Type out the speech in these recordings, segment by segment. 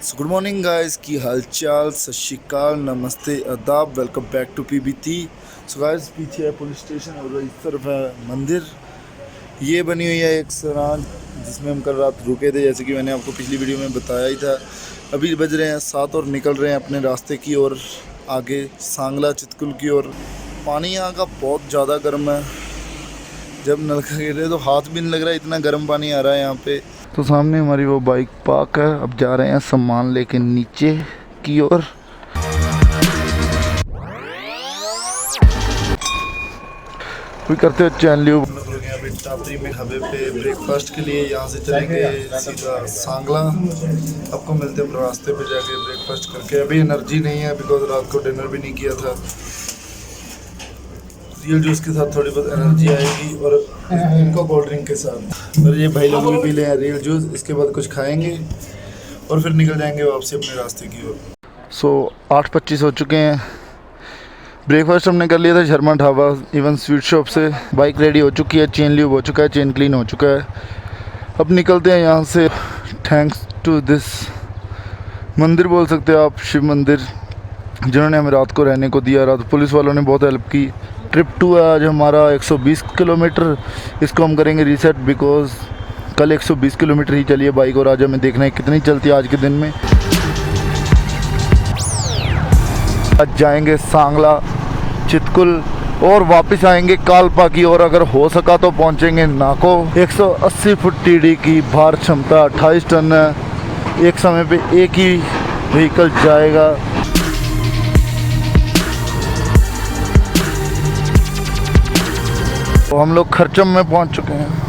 So good morning guys, की हालचाल, सत श्री अकाल, नमस्ते, आदाब, welcome back to PBT. So guys, पीछे है पुलिस स्टेशन और इस तरफ है मंदिर। ये बनी हुई है एक सरान जिसमें हम कल रात रुके थे, जैसे कि मैंने आपको पिछली वीडियो में बताया ही था। अभी बज रहे हैं 7 और निकल रहे हैं अपने रास्ते की ओर, आगे सांगला चितकुल की ओर। पानी यहाँ का बहुत ज़्यादा गर्म है, जब नलका गिर रहे तो हाथ भी नहीं लग रहा है, इतना गर्म पानी आ रहा है यहाँ पे। तो सामने हमारी वो बाइक पार्क है, अब जा रहे हैं सामान लेके नीचे की ओर। कोई करते हो चैनल्यू टापरी में ढाबे पे ब्रेकफास्ट के लिए। यहाँ से चलेंगे सीधा सांगला। आपको मिलते हैं रास्ते पे जाके ब्रेकफास्ट करके। अभी एनर्जी नहीं है बिकॉज रात को डिनर भी नहीं किया था। रियल जूस के साथ थोड़ी बहुत एनर्जी आएगी और इनको कोल्ड ड्रिंक के साथ। और ये भाई लोग भी पी लें रियल जूस, इसके बाद कुछ खाएंगे और फिर निकल जाएंगे वापसी अपने रास्ते की ओर। 8:25 हो चुके हैं। ब्रेकफास्ट हमने कर लिया था Sharma dhaba even sweet shop से। बाइक रेडी हो चुकी है, चेन ल्यूब हो चुका है, चेन क्लीन हो चुका है। अब निकलते हैं यहाँ से। थैंक्स टू दिस मंदिर बोल सकते हो आप, शिव मंदिर, जिन्होंने हमें रात को रहने को दिया। रात पुलिस वालों ने बहुत हेल्प की। ट्रिप 2 है आज हमारा 120 किलोमीटर। इसको हम करेंगे रीसेट बिकॉज कल 120 किलोमीटर ही चली है बाइक और आज हमें देखना है कितनी चलती है आज के दिन में। आज जाएंगे सांगला, चितकुल और वापस आएंगे कालपा की और अगर हो सका तो पहुंचेंगे नाको। 180 फुट टीडी की भार क्षमता 28 टन है। एक समय पे एक ही व्हीकल जाएगा। तो हम लोग खर्चम में पहुंच चुके हैं।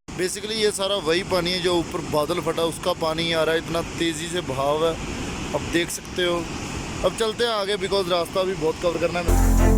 बेसिकली ये सारा वही पानी है जो ऊपर बादल फटा उसका पानी आ रहा है, इतना तेज़ी से बहाव है, अब देख सकते हो। अब चलते हैं आगे बिकॉज रास्ता भी बहुत कवर करना है।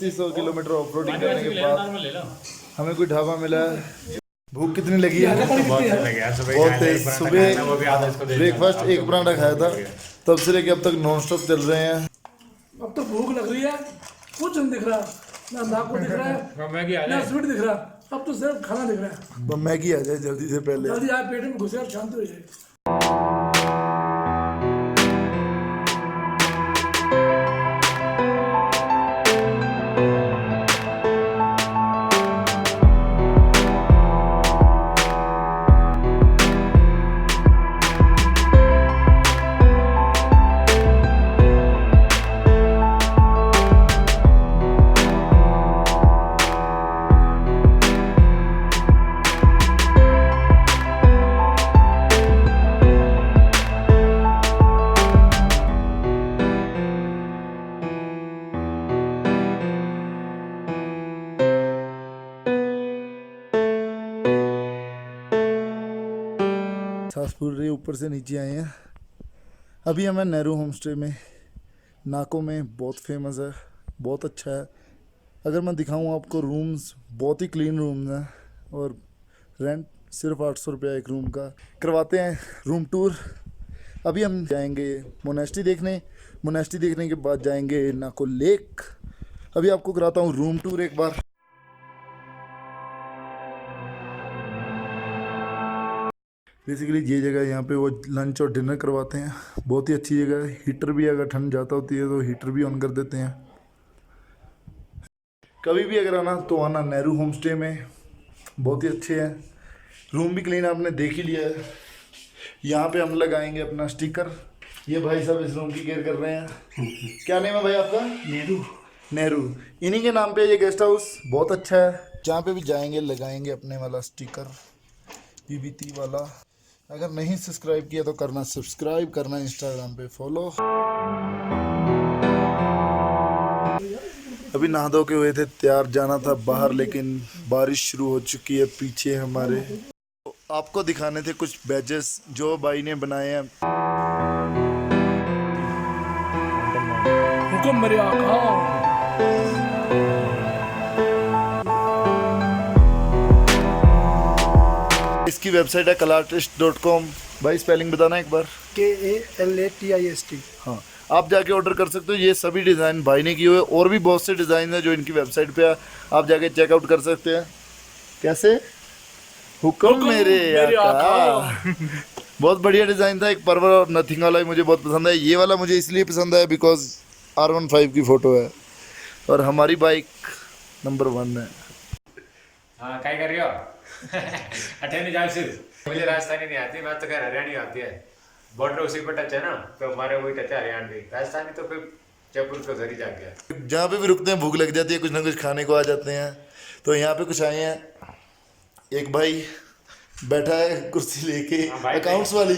3500 किलोमीटर ऑफ रोडिंग करने के बाद हमें कोई ढाबा मिला है। भूख कितनी लगी है? बहुत तेज। सुबह ब्रेकफास्ट एक पराठा खाया था, तब से लेके अब तक नॉन स्टॉप चल रहे हैं। अब तो भूख लग रही है, कुछ नहीं दिख रहा, ना नाक को दिख रहा है ना स्वीट दिख रहा, अब तो सिर्फ खाना दिख रहा है। तो मैगी आ जाए जल्दी से, पहले जल्दी आए, पेट में घुसे और शांत हो जाए। सांस फूल रही है, ऊपर से नीचे आए हैं। अभी हमें नेहरू होम स्टे में, नाको में, बहुत फेमस है, बहुत अच्छा है। अगर मैं दिखाऊं आपको रूम्स, बहुत ही क्लीन रूम्स हैं और रेंट सिर्फ 800 रुपया एक रूम का। करवाते हैं रूम टूर। अभी हम जाएंगे मोनेस्ट्री देखने, मोनेस्ट्री देखने के बाद जाएंगे नाको लेक। अभी आपको कराता हूँ रूम टूर एक बार। बेसिकली ये जगह, यहाँ पे वो लंच और डिनर करवाते हैं। बहुत ही अच्छी जगह है। हीटर भी, अगर ठंड ज़्यादा होती है तो हीटर भी ऑन कर देते हैं। कभी भी अगर आना तो आना नेहरू होम स्टे में, बहुत ही अच्छे हैं। रूम भी क्लीन, आपने देख ही लिया है। यहाँ पे हम लगाएंगे अपना स्टिकर। ये भाई साहब इस रूम की केयर कर रहे हैं। क्या नेम है भाई आपका? नेहरू। नेहरू, इन्हीं के नाम पे ये गेस्ट हाउस बहुत अच्छा है। जहाँ पे भी जाएंगे लगाएंगे अपने वाला स्टिकर, पीबीती वाला। अगर नहीं सब्सक्राइब किया तो करना सब्सक्राइब, करना इंस्टाग्राम पे फॉलो। अभी नहा धो के हुए थे तैयार, जाना था बाहर, लेकिन बारिश शुरू हो चुकी है पीछे हमारे। तो आपको दिखाने थे कुछ बैजेस जो भाई ने बनाए हैं। हुकुम मेरे आका। इसकी वेबसाइट है kalartist.com। भाई स्पेलिंग बताना एक बार। KALATIST। हाँ, आप जाके ऑर्डर कर सकते हो। ये सभी डिज़ाइन भाई ने किए हुए, और भी बहुत से डिज़ाइन हैं जो इनकी वेबसाइट पे है, आप जाके चेकआउट कर सकते हैं। कैसे? हुक्म मेरे आका। बहुत बढ़िया डिज़ाइन था। एक पर्वर और नथिंग वाला मुझे बहुत पसंद है। ये वाला मुझे इसलिए पसंद है बिकॉज R15 की फ़ोटो है और हमारी बाइक नंबर 1 है। हाँ, क्या कर रहे हो? अठेनी जाल सिर्फ मुझे राजस्थानी नहीं आती, मैं तो खैर हरियाणी आती है। बॉर्डर उसी पर टच है ना, तो हमारे वही टच है हरियाणवी। राजस्थानी तो फिर जयपुर का घर ही जाग गया। जहाँ पे भी रुकते हैं भूख लग जाती है, कुछ ना कुछ खाने को आ जाते हैं। तो यहाँ पे कुछ आए हैं। एक भाई बैठा है कुर्सी लेके, अकाउंट्स वाली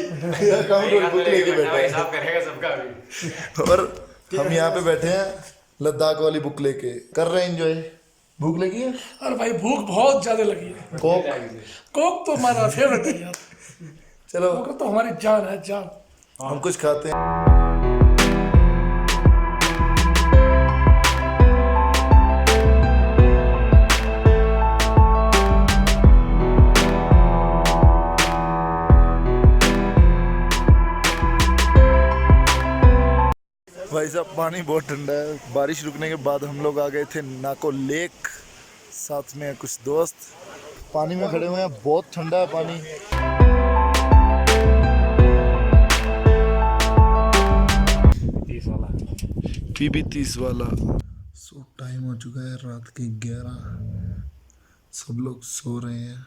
अकाउंट और बुक लेके बैठा है। हिसाब करेगा सबका भी। और हम यहाँ पे बैठे हैं लद्दाख वाली बुक लेके, कर रहे हैं एंजॉय। भूख लगी है? अरे भाई भूख बहुत ज्यादा लगी है। कोक? कोक तो हमारा फेवरेट है यार। चलो कोक तो हमारी जान है, जान। हम कुछ खाते हैं। भाई साहब पानी बहुत ठंडा है। बारिश रुकने के बाद हम लोग आ गए थे नाको लेक, साथ में कुछ दोस्त। पानी में खड़े हुए हैं, बहुत ठंडा है पानी। PB 30 वाला। सो टाइम हो चुका है रात के 11। सब लोग सो रहे हैं,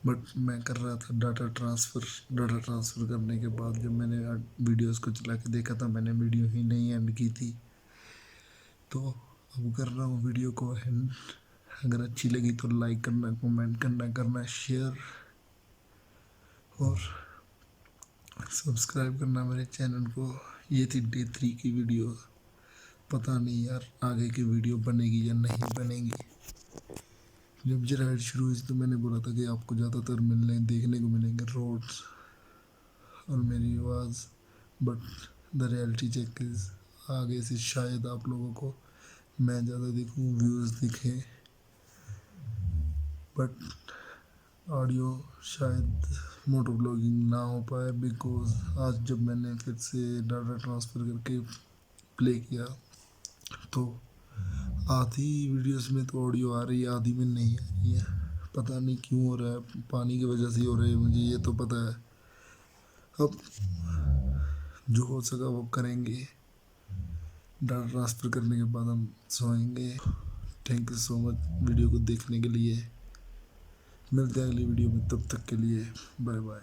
बट मैं कर रहा था डाटा ट्रांसफ़र। डाटा ट्रांसफ़र करने के बाद जब मैंने वीडियोस को चला के देखा था, मैंने वीडियो ही नहीं एंड की थी, तो अब कर रहा हूँ वीडियो को एंड। अगर अच्छी लगी तो लाइक करना, कमेंट करना शेयर और सब्सक्राइब करना मेरे चैनल को। ये थी डे 3 की वीडियो। पता नहीं यार आगे की वीडियो बनेगी या नहीं बनेगी। जब ये राइड शुरू हुई तो मैंने बोला था कि आपको ज़्यादातर देखने को मिलेंगे रोड्स और मेरी आवाज़, but the reality check is आगे से शायद आप लोगों को मैं ज़्यादा दिखूँ, व्यूज़ दिखे, बट ऑडियो शायद मोटो ब्लॉगिंग ना हो पाए, बिकॉज आज जब मैंने फिर से डाटा ट्रांसफ़र करके प्ले किया तो आधी वीडियोस में तो ऑडियो आ रही है, आधी में नहीं आ रही है। पता नहीं क्यों हो रहा है, पानी की वजह से हो रहा है, मुझे ये तो पता है। अब जो हो सका वो करेंगे। डाटा ट्रांसफ़र करने के बाद हम सोएंगे। Thank you so much video को देखने के लिए। मिलते हैं अगली वीडियो में, तब तक के लिए बाय बाय।